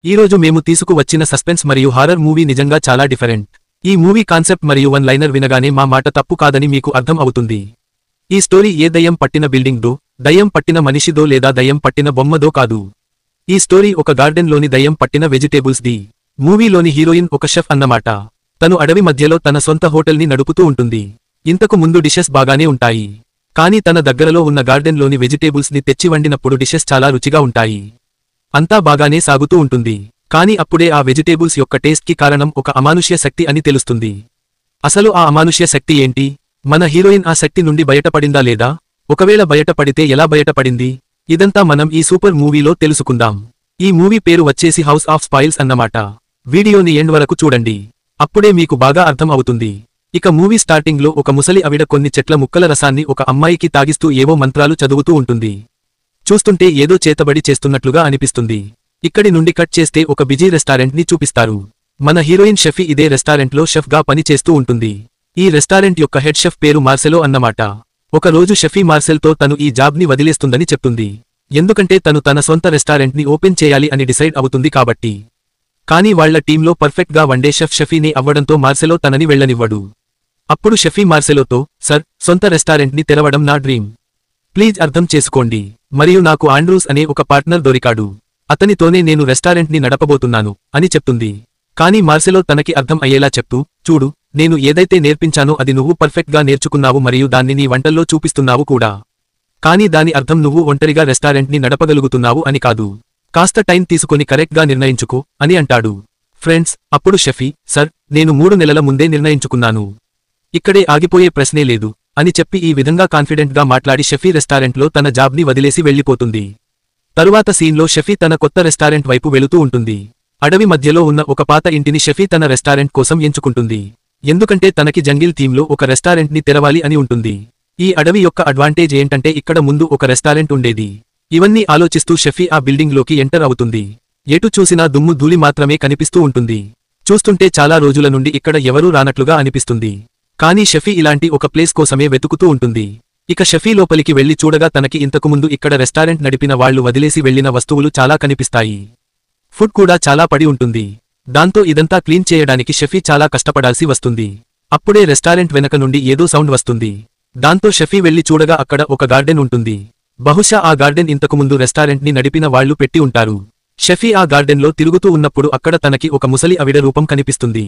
ఈరోజు మేము తీసుకువచ్చిన సస్పెన్స్ మరియు హారర్ మూవీ నిజంగా చాలా డిఫరెంట్. ఈ మూవీ కాన్సెప్ట్ మరియు వన్ లైనర్ వినగానే మా మాట తప్పు కాదని మీకు అర్థం అవుతుంది. ఈ స్టోరీ ఏ దయ్యం పట్టిన బిల్డింగ్దో, దయ్యం పట్టిన మనిషిదో లేదా దయ్యం పట్టిన బొమ్మదో కాదు. ఈ స్టోరీ ఒక గార్డెన్లోని దయ్యం పట్టిన వెజిటేబుల్స్ ది. మూవీలోని హీరోయిన్ ఒక షెఫ్ అన్నమాట. తను అడవి మధ్యలో తన సొంత హోటల్ని నడుపుతూ ఉంటుంది. ఇంతకు ముందు డిషెస్ బాగానే ఉంటాయి. కానీ తన దగ్గరలో ఉన్న గార్డెన్లోని వెజిటేబుల్స్ ని తెచ్చి వండినప్పుడు డిషెస్ చాలా రుచిగా ఉంటాయి. అంతా బాగానే సాగుతూ ఉంటుంది. కానీ అప్పుడే ఆ వెజిటేబుల్స్ యొక్క టేస్ట్ కి కారణం ఒక అమానుష్య శక్తి అని తెలుస్తుంది. అసలు ఆ అమానుష్య శక్తి ఏంటి? మన హీరోయిన్ ఆ శక్తి నుండి బయటపడిందా లేదా? ఒకవేళ బయటపడితే ఎలా బయటపడింది? ఇదంతా మనం ఈ సూపర్ మూవీలో తెలుసుకుందాం. ఈ మూవీ పేరు వచ్చేసి హౌస్ ఆఫ్ స్పాయిల్స్ అన్నమాట. వీడియోని ఎండ్ వరకు చూడండి. అప్పుడే మీకు బాగా అర్థం అవుతుంది. ఇక మూవీ స్టార్టింగ్ లో ఒక ముసలి ఆవిడ కొన్ని చెట్ల ముక్కల రసాన్ని ఒక అమ్మాయికి తాగిస్తూ ఏవో మంత్రాలు చదువుతూ ఉంటుంది. చూస్తుంటే ఏదో చేతబడి చేస్తున్నట్లుగా అనిపిస్తుంది. ఇక్కడి నుండి కట్ చేస్తే ఒక బిజీ రెస్టారెంట్ ని చూపిస్తారు. మన హీరోయిన్ షెఫీ ఇదే రెస్టారెంట్ లో షెఫ్ గా పని చేస్తూ ఉంటుంది. ఈ రెస్టారెంట్ యొక్క హెడ్ షెఫ్ పేరు మార్సెలో అన్నమాట. ఒక రోజు షెఫీ మార్సెల్ తో తను ఈ జాబ్ ని వదిలేస్తుందని చెప్తుంది. ఎందుకంటే తను తన సొంత రెస్టారెంట్ ని ఓపెన్ చేయాలి అని డిసైడ్ అవుతుంది కాబట్టి. కానీ వాళ్ల టీంలో పర్ఫెక్ట్ గా వండే షెఫ్ షెఫీనే అవ్వడంతో మార్సెలో తనని వెళ్లనివ్వడు. అప్పుడు షెఫీ మార్సెలోతో, సర్, సొంత రెస్టారెంట్ ని తెరవడం నా డ్రీమ్. ప్లీజ్ అర్థం చేసుకోండి. మరియు నాకు ఆండ్రూస్ అనే ఒక పార్ట్నర్ దొరికాడు. అతనితోనే నేను రెస్టారెంట్ ని నడపబోతున్నాను అని చెప్తుంది. కానీ మార్సెలో తనకి అర్థం అయ్యేలా చెప్తూ, చూడు, నేను ఏదైతే నేర్పించానో అది నువ్వు పర్ఫెక్ట్ గా నేర్చుకున్నావు మరియు దాన్ని నీ వంటల్లో చూపిస్తున్నావు కూడా. కానీ దాని అర్థం నువ్వు ఒంటరిగా రెస్టారెంట్ ని నడపగలుగుతున్నావు అని కాదు. కాస్త టైం తీసుకొని కరెక్ట్ గా నిర్ణయించుకో అని అంటాడు. ఫ్రెండ్స్, అప్పుడు షెఫీ, సర్, నేను 3 నెలల ముందే నిర్ణయించుకున్నాను. ఇక్కడే ఆగిపోయే ప్రశ్నే లేదు అని చెప్పి ఈ విధంగా కాన్ఫిడెంట్ గా మాట్లాడి షెఫీ రెస్టారెంట్ లో తన జాబ్ ని వదిలేసి వెళ్లిపోతుంది. తరువాత సీన్లో షెఫీ తన కొత్త రెస్టారెంట్ వైపు వెళుతూ ఉంటుంది. అడవి మధ్యలో ఉన్న ఒక పాత ఇంటిని షెఫీ తన రెస్టారెంట్ కోసం ఎంచుకుంటుంది. ఎందుకంటే తనకి జంగిల్ థీమ్ లో ఒక రెస్టారెంట్ ని తెరవాలి అని ఉంటుంది. ఈ అడవి యొక్క అడ్వాంటేజ్ ఏంటంటే ఇక్కడ ముందు ఒక రెస్టారెంట్ ఉండేది. ఇవన్నీ ఆలోచిస్తూ షెఫీ ఆ బిల్డింగ్ లోకి ఎంటర్ అవుతుంది. ఎటు చూసినా దుమ్ము ధూళి మాత్రమే కనిపిస్తూ ఉంటుంది. చూస్తుంటే చాలా రోజుల నుండి ఇక్కడ ఎవరూ రానట్లుగా అనిపిస్తుంది. కానీ షెఫీ ఇలాంటి ఒక ప్లేస్ కోసమే వెతుకుతూ ఉంటుంది. ఇక షెఫీ లోపలికి వెళ్లి చూడగా తనకి ఇంతకుముందు ఇక్కడ రెస్టారెంట్ నడిపిన వాళ్లు వదిలేసి వెళ్లిన వస్తువులు చాలా కనిపిస్తాయి. ఫుడ్ కూడా చాలా పడి ఉంటుంది. దాంతో ఇదంతా క్లీన్ చేయడానికి షెఫీ చాలా కష్టపడాల్సి వస్తుంది. అప్పుడే రెస్టారెంట్ వెనక నుండి ఏదో సౌండ్ వస్తుంది. దాంతో షెఫీ వెళ్లి చూడగా అక్కడ ఒక గార్డెన్ ఉంటుంది. బహుశా ఆ గార్డెన్ ఇంతకుముందు రెస్టారెంట్ ని నడిపిన వాళ్లు పెట్టి ఉంటారు. షెఫీ ఆ గార్డెన్లో తిరుగుతూ ఉన్నప్పుడు అక్కడ తనకి ఒక ముసలి ఆవిడ రూపం కనిపిస్తుంది.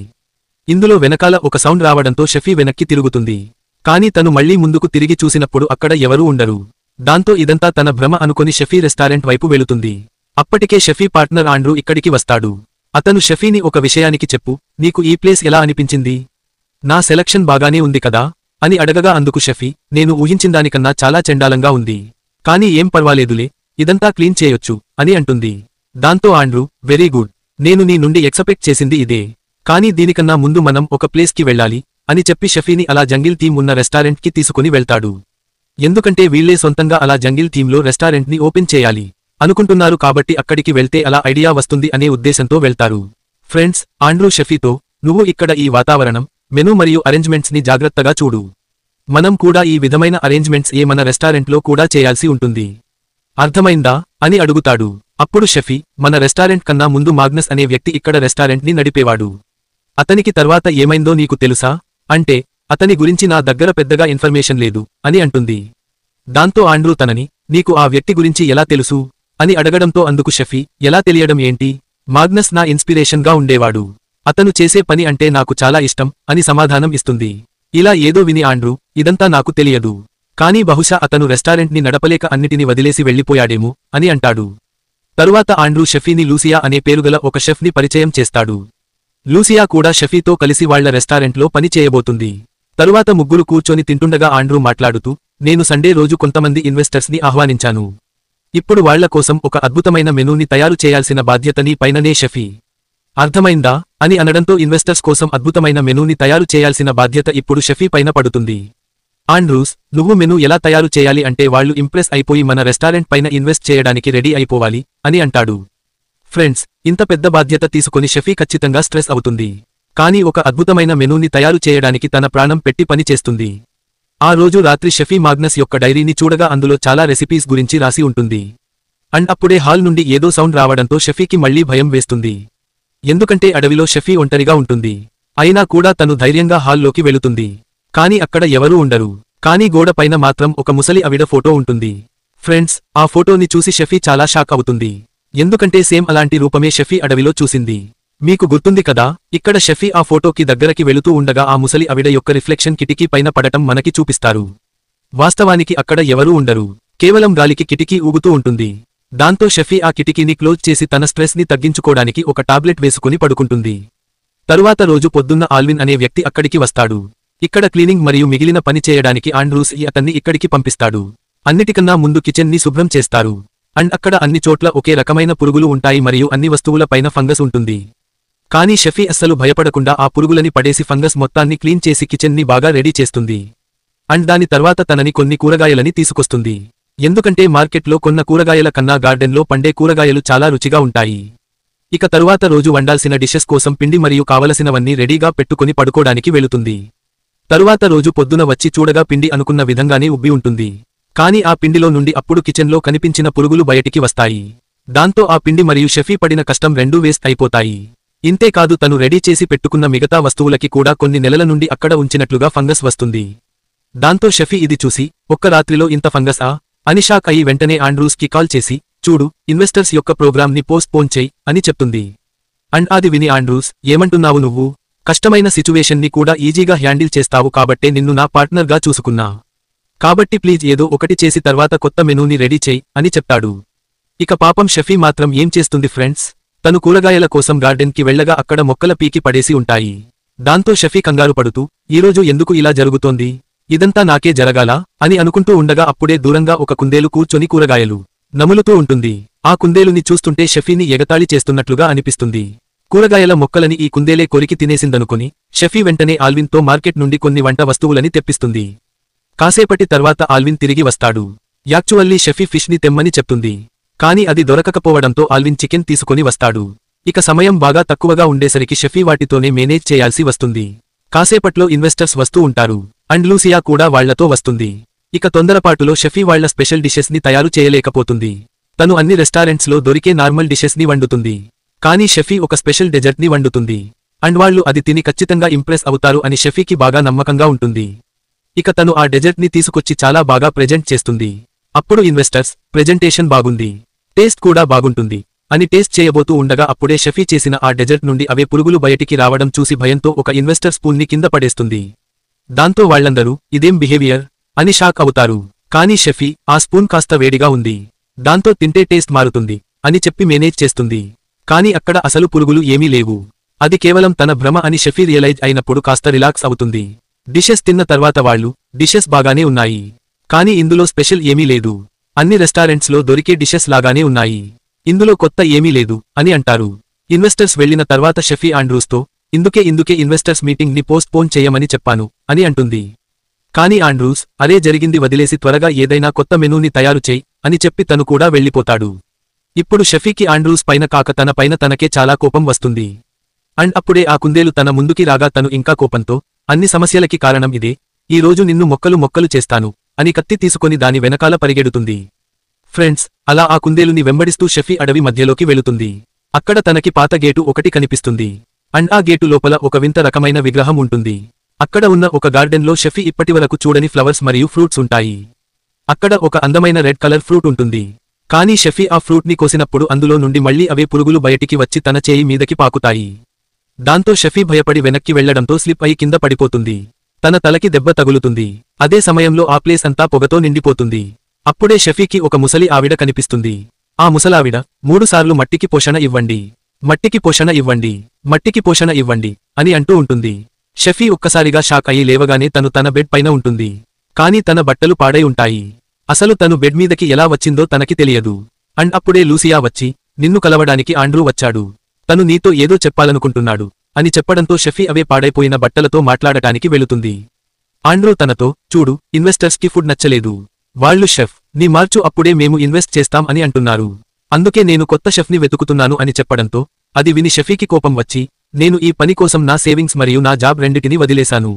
ఇందులో వెనకాల ఒక సౌండ్ రావడంతో షెఫీ వెనక్కి తిరుగుతుంది. కానీ తను మళ్లీ ముందుకు తిరిగి చూసినప్పుడు అక్కడ ఎవరూ ఉండరు. దాంతో ఇదంతా తన భ్రమ అనుకొని షెఫీ రెస్టారెంట్ వైపు వెళుతుంది. అప్పటికే షెఫీ పార్ట్నర్ ఆండ్రూ ఇక్కడికి వస్తాడు. అతను షెఫీని ఒక విషయానికి చెప్పు, నీకు ఈ ప్లేస్ ఎలా అనిపించింది? నా సెలక్షన్ బాగానే ఉంది కదా అని అడగగా అందుకు షెఫీ, నేను ఊహించిందానికన్నా చాలా చెండాలంగా ఉంది. కానీ ఏం పర్వాలేదులే, ఇదంతా క్లీన్ చేయొచ్చు అని అంటుంది. దాంతో ఆండ్రూ, వెరీ గుడ్, నేను నీ నుండి ఎక్స్పెక్ట్ చేసింది ఇదే. కానీ దీనికన్నా ముందు మనం ఒక ప్లేస్ కి వెళ్ళాలి అని చెప్పి షెఫీని అలా జంగిల్ థీమ్ ఉన్న రెస్టారెంట్ కి తీసుకుని వెళ్తాడు. ఎందుకంటే వీళ్లే సొంతంగా అలా జంగిల్ థీమ్ లో రెస్టారెంట్ ని ఓపెన్ చేయాలి అనుకుంటున్నారు కాబట్టి అక్కడికి వెళ్తే అలా ఐడియా వస్తుంది అనే ఉద్దేశంతో వెళ్తారు. ఫ్రెండ్స్, ఆండ్రూ షెఫీతో, నువ్వు ఇక్కడ ఈ వాతావరణం, మెనూ మరియు అరేంజ్మెంట్స్ ని జాగ్రత్తగా చూడు. మనం కూడా ఈ విధమైన అరేంజ్మెంట్స్ మన రెస్టారెంట్ లో కూడా చేయాల్సి ఉంటుంది. అర్థమైందా అని అడుగుతాడు. అప్పుడు షెఫీ, మన రెస్టారెంట్ కన్నా ముందు మాగ్నస్ అనే వ్యక్తి ఇక్కడ రెస్టారెంట్ ని నడిపేవాడు. అతనికి తర్వాత ఏమైందో నీకు తెలుసా అంటే, అతని గురించి నా దగ్గర పెద్దగా ఇన్ఫర్మేషన్ లేదు అని అంటుంది. దాంతో ఆండ్రూ తనని, నీకు ఆ వ్యక్తి గురించి ఎలా తెలుసు అని అడగడంతో అందుకు షెఫీ, ఎలా తెలియడం ఏంటి, మాగ్నస్ నా ఇన్స్పిరేషన్ గా ఉండేవాడు. అతను చేసే పని అంటే నాకు చాలా ఇష్టం అని సమాధానం ఇస్తుంది. ఇలా ఏదో విని ఆండ్రూ, ఇదంతా నాకు తెలియదు. కానీ బహుశా అతను రెస్టారెంట్ ని నడపలేక అన్నిటిని వదిలేసి వెళ్లిపోయాడేమో అని అంటాడు. తరువాత ఆండ్రూ షెఫీని లూసియా అనే పేరుగల ఒక షెఫ్ ని పరిచయం చేస్తాడు. లూసియా కూడా షెఫీతో కలిసి వాళ్ల రెస్టారెంట్లో పని చేయబోతుంది. తరువాత ముగ్గురు కూర్చొని తింటుండగా ఆండ్రూ మాట్లాడుతూ, నేను సండే రోజు కొంతమంది ఇన్వెస్టర్స్ ని ఆహ్వానించాను. ఇప్పుడు వాళ్ల కోసం ఒక అద్భుతమైన మెనూని తయారు చేయాల్సిన బాధ్యత నీ పైననే షెఫీ. అర్థమైందా అని అనడంతో ఇన్వెస్టర్స్ కోసం అద్భుతమైన మెనూని తయారు చేయాల్సిన బాధ్యత ఇప్పుడు షెఫీ పైన పడుతుంది. ఆండ్రూస్, నువ్వు మెనూ ఎలా తయారు చేయాలి అంటే వాళ్లు ఇంప్రెస్ అయిపోయి మన రెస్టారెంట్ పైన ఇన్వెస్ట్ చేయడానికి రెడీ అయిపోవాలి అని అంటాడు. ఫ్రెండ్స్, ఇంత పెద్ద బాధ్యత తీసుకొని షెఫీ ఖచ్చితంగా స్ట్రెస్ అవుతుంది. కానీ ఒక అద్భుతమైన మెనూని తయారు చేయడానికి తన ప్రాణం పెట్టి పని చేస్తుంది. ఆ రోజు రాత్రి షెఫీ మాగ్నస్ యొక్క డైరీని చూడగా అందులో చాలా రెసిపీస్ గురించి రాసి ఉంటుంది. అండ్ అప్పుడే హాల్ నుండి ఏదో సౌండ్ రావడంతో షఫీకి మళ్లీ భయం వేస్తుంది. ఎందుకంటే అడవిలో షఫీ ఒంటరిగా ఉంటుంది. అయినా కూడా తను ధైర్యంగా హాల్లోకి వెళుతుంది. కాని అక్కడ ఎవరూ ఉండరు. కానీ గోడ పైన మాత్రం ఒక ముసలి ఆవిడ ఫోటో ఉంటుంది. ఫ్రెండ్స్, ఆ ఫోటోని చూసి షఫీ చాలా షాక్ అవుతుంది. ఎందుకంటే సేమ్ అలాంటి రూపమే షఫీ అడవిలో చూసింది. మీకు గుర్తుంది కదా, ఇక్కడ షఫీ ఆ ఫోటోకి దగ్గరకి వెళుతూ ఉండగా ఆ ముసలి ఆవిడ యొక్క రిఫ్లెక్షన్ కిటికీ పైన పడటం మనకి చూపిస్తారు. వాస్తవానికి అక్కడ ఎవరూ ఉండరు. కేవలం గాలికి కిటికీ ఊగుతూ ఉంటుంది. దాంతో షఫీ ఆ కిటికీని క్లోజ్ చేసి తన స్ట్రెస్ ని తగ్గించుకోవడానికి ఒక టాబ్లెట్ వేసుకుని పడుకుంటుంది. తరువాత రోజు పొద్దున్న ఆల్విన్ అనే వ్యక్తి అక్కడికి వస్తాడు. ఇక్కడ క్లీనింగ్ మరియు మిగిలిన పని చేయడానికి ఆండ్రూస్ అతన్ని ఇక్కడికి పంపిస్తాడు. అన్నిటికన్నా ముందు కిచెన్ ని శుభ్రం చేస్తారు. అండ్ అక్కడ అన్ని చోట్ల ఒకే రకమైన పురుగులు ఉంటాయి మరియు అన్ని వస్తువుల పైన ఫంగస్ ఉంటుంది. కానీ షఫీ అస్సలు భయపడకుండా ఆ పురుగులని పడేసి ఫంగస్ మొత్తాన్ని క్లీన్ చేసి కిచెన్ ని బాగా రెడీ చేస్తుంది. అండ్ దాని తర్వాత తనని కొన్ని కూరగాయలని తీసుకొస్తుంది. ఎందుకంటే మార్కెట్లో కొన్న కూరగాయల కన్నా గార్డెన్లో పండే కూరగాయలు చాలా రుచిగా ఉంటాయి. ఇక తరువాత రోజు వండాల్సిన డిషెస్ కోసం పిండి మరియు కావలసినవన్నీ రెడీగా పెట్టుకుని పడుకోడానికి వెళుతుంది. తరువాత రోజు పొద్దున వచ్చి చూడగా పిండి అనుకున్న విధంగానే ఉబ్బి ఉంటుంది. కాని ఆ పిండిలో నుండి అప్పుడు కిచెన్లో కనిపించిన పురుగులు బయటికి వస్తాయి. దాంతో ఆ పిండి మరియు షఫీ పడిన కష్టం రెండూ వేస్ట్ అయిపోతాయి. ఇంతేకాదు తను రెడీ చేసి పెట్టుకున్న మిగతా వస్తువులకి కూడా కొన్ని నెలల నుండి అక్కడ ఉంచినట్లుగా ఫంగస్ వస్తుంది. దాంతో షఫీ ఇది చూసి, ఒక్క రాత్రిలో ఇంత ఫంగసా అని షాక్ అయి వెంటనే ఆండ్రూస్ కి కాల్ చేసి, చూడు, ఇన్వెస్టర్స్ యొక్క ప్రోగ్రామ్ ని పోస్ట్ పోన్ చేయి అని చెప్తుంది. అండ్ అది విని ఆండ్రూస్, ఏమంటున్నావు నువ్వు? కష్టమైన సిచ్యువేషన్ ని కూడా ఈజీగా హ్యాండిల్ చేస్తావు కాబట్టే నిన్ను నా పార్ట్నర్ గా చూసుకున్నా. కాబట్టి ప్లీజ్ ఏదో ఒకటి చేసి తర్వాత కొత్త మెనూని రెడీ చేయి అని చెప్తాడు. ఇక పాపం షఫీ మాత్రం ఏం చేస్తుంది ఫ్రెండ్స్? తను కూరగాయల కోసం గార్డెన్ కి వెళ్లగా అక్కడ మొక్కల పీకి పడేసి ఉంటాయి. దాంతో షఫీ కంగారు పడుతూ, ఈరోజు ఎందుకు ఇలా జరుగుతోంది? ఇదంతా నాకే జరగాలా అని అనుకుంటూ ఉండగా అప్పుడే దూరంగా ఒక కుందేలు కూర్చొని కూరగాయలు నములుతూ ఉంటుంది. ఆ కుందేలుని చూస్తుంటే షఫీని ఎగతాళి చేస్తున్నట్లుగా అనిపిస్తుంది. కూరగాయల మొక్కలని ఈ కుందేలే కొరికి తినేసిందనుకుని షఫీ వెంటనే ఆల్విన్ తో మార్కెట్ నుండి కొన్ని వంట వస్తువులని తెప్పిస్తుంది. కాసేపటి తర్వాత ఆల్విన్ తిరిగి వస్తాడు. యాక్చువల్లీ షఫీ ఫిష్ ని తెమ్మని చెప్తుంది. కాని అది దొరకకపోవడంతో ఆల్విన్ చికెన్ తీసుకుని వస్తాడు. ఇక సమయం బాగా తక్కువగా ఉండేసరికి షఫీ వాటితోనే మేనేజ్ చేయాల్సి వస్తుంది. కాసేపట్లో ఇన్వెస్టర్స్ వస్తూ ఉంటారు. అండ్ లూసియా కూడా వాళ్లతో వస్తుంది. ఇక తొందరపాటులో షఫీ వాళ్ల స్పెషల్ డిషెస్ ని తయారు చేయలేకపోతుంది. తను అన్ని రెస్టారెంట్స్ లో దొరికే నార్మల్ డిషెస్ ని వండుతుంది. కానీ షఫీ ఒక స్పెషల్ డెజర్ట్ ని వండుతుంది. అండ్ వాళ్లు అది తిని ఖచ్చితంగా ఇంప్రెస్ అవుతారు అని షఫీకి బాగా నమ్మకంగా ఉంటుంది. ఇక తను ఆ డెజర్ట్ ని తీసుకొచ్చి చాలా బాగా ప్రెజెంట్ చేస్తుంది. అప్పుడు ఇన్వెస్టర్స్, ప్రెజెంటేషన్ బాగుంది, టేస్ట్ కూడా బాగుంటుంది అని టేస్ట్ చేయబోతూ ఉండగా అప్పుడే షఫీ చేసిన ఆ డెజర్ట్ నుండి అవే పురుగులు బయటికి రావడం చూసి భయంతో ఒక ఇన్వెస్టర్ స్పూన్ ని కింద పడేస్తుంది. దాంతో వాళ్లందరూ ఇదేం బిహేవియర్ అని షాక్ అవుతారు. కానీ షఫీ, ఆ స్పూన్ కాస్త వేడిగా ఉంది, దాంతో తింటే టేస్ట్ మారుతుంది అని చెప్పి మేనేజ్ చేస్తుంది. కాని అక్కడ అసలు పురుగులు ఏమీ లేవు. అది కేవలం తన భ్రమ అని షఫీ రియలైజ్ అయినప్పుడు కాస్త రిలాక్స్ అవుతుంది. డిషెస్ తిన్న తర్వాత వాళ్ళు, డిషెస్ బాగానే ఉన్నాయి, కానీ ఇందులో స్పెషల్ ఏమీ లేదు, అన్ని రెస్టారెంట్స్ లో దొరికే డిషెస్ లాగానే ఉన్నాయి, ఇందులో కొత్త ఏమీ లేదు అని అంటారు. ఇన్వెస్టర్స్ వెళ్లిన తర్వాత షఫీ ఆండ్రూస్తో, ఇందుకే ఇన్వెస్టర్స్ మీటింగ్ ని పోస్ట్ పోన్ చేయమని చెప్పాను అని అంటుంది. కానీ ఆండ్రూస్, అరే జరిగింది వదిలేసి త్వరగా ఏదైనా కొత్త మెనూని తయారు చేయి అని చెప్పి తను కూడా వెళ్లిపోతాడు. ఇప్పుడు షఫీకి ఆండ్రూస్ పైన కాక తన పైన తనకే చాలా కోపం వస్తుంది. అండ్ అప్పుడే ఆ కుందేలు తన ముందుకి రాగా తను ఇంకా కోపంతో, అన్ని సమస్యలకి కారణం ఇదే, ఈ రోజు నిన్ను మొక్కలు చేస్తాను అని కత్తి తీసుకొని దాని వెనకాల పరిగెడుతుంది. ఫ్రెండ్స్, అలా ఆ కుందేలుని వెంబడిస్తూ షఫీ అడవి మధ్యలోకి వెళుతుంది. అక్కడ తనకి పాత గేటు ఒకటి కనిపిస్తుంది. అండ్ ఆ గేటు లోపల ఒక వింత రకమైన విగ్రహం ఉంటుంది. అక్కడ ఉన్న ఒక గార్డెన్లో షఫీ ఇప్పటివరకు చూడని ఫ్లవర్స్ మరియు ఫ్రూట్స్ ఉంటాయి. అక్కడ ఒక అందమైన రెడ్ కలర్ ఫ్రూట్ ఉంటుంది. కానీ షఫీ ఆ ఫ్రూట్ ని కోసినప్పుడు అందులో నుండి మళ్లీ అవే పురుగులు బయటికి వచ్చి తన చేయి మీదకి పాకుతాయి. దాంతో షఫీ భయపడి వెనక్కి వెళ్లడంతో స్లిప్ అయి కింద పడిపోతుంది. తన తలకి దెబ్బ తగులుతుంది. అదే సమయంలో ఆ ప్లేస్ అంతా పొగతో నిండిపోతుంది. అప్పుడే షఫీకి ఒక ముసలి ఆవిడ కనిపిస్తుంది. ఆ ముసలావిడ, 3 సార్లు మట్టికి పోషణ ఇవ్వండి, మట్టికి పోషణ ఇవ్వండి, మట్టికి పోషణ ఇవ్వండి అని అంటూ ఉంటుంది. షఫీ ఒక్కసారిగా షాక్ అయి లేవగానే తను తన బెడ్ పైన ఉంటుంది. కానీ తన బట్టలు పాడై ఉంటాయి. అసలు తను బెడ్ మీదకి ఎలా వచ్చిందో తనకి తెలియదు. అండ్ అప్పుడే లూసియా వచ్చి, నిన్ను కలవడానికి ఆండ్రూ వచ్చాడు, తను నీతో ఏదో చెప్పాలనుకుంటున్నాడు అని చెప్పడంతో షఫీ అవే పాడైపోయిన బట్టలతో మాట్లాడటానికి వెళుతుంది. ఆండ్రూ తనతో, చూడు, ఇన్వెస్టర్స్ కి ఫుడ్ నచ్చలేదు, వాళ్ళు షెఫ్ ని మార్చు అప్పుడే మేము ఇన్వెస్ట్ చేస్తాం అని అంటున్నారు, అందుకే నేను కొత్త షెఫ్ ని వెతుకుతున్నాను అని చెప్పడంతో అది విని షఫీకి కోపం వచ్చి, నేను ఈ పని కోసం నా సేవింగ్స్ మరియు నా జాబ్ రెండిటిని వదిలేశాను,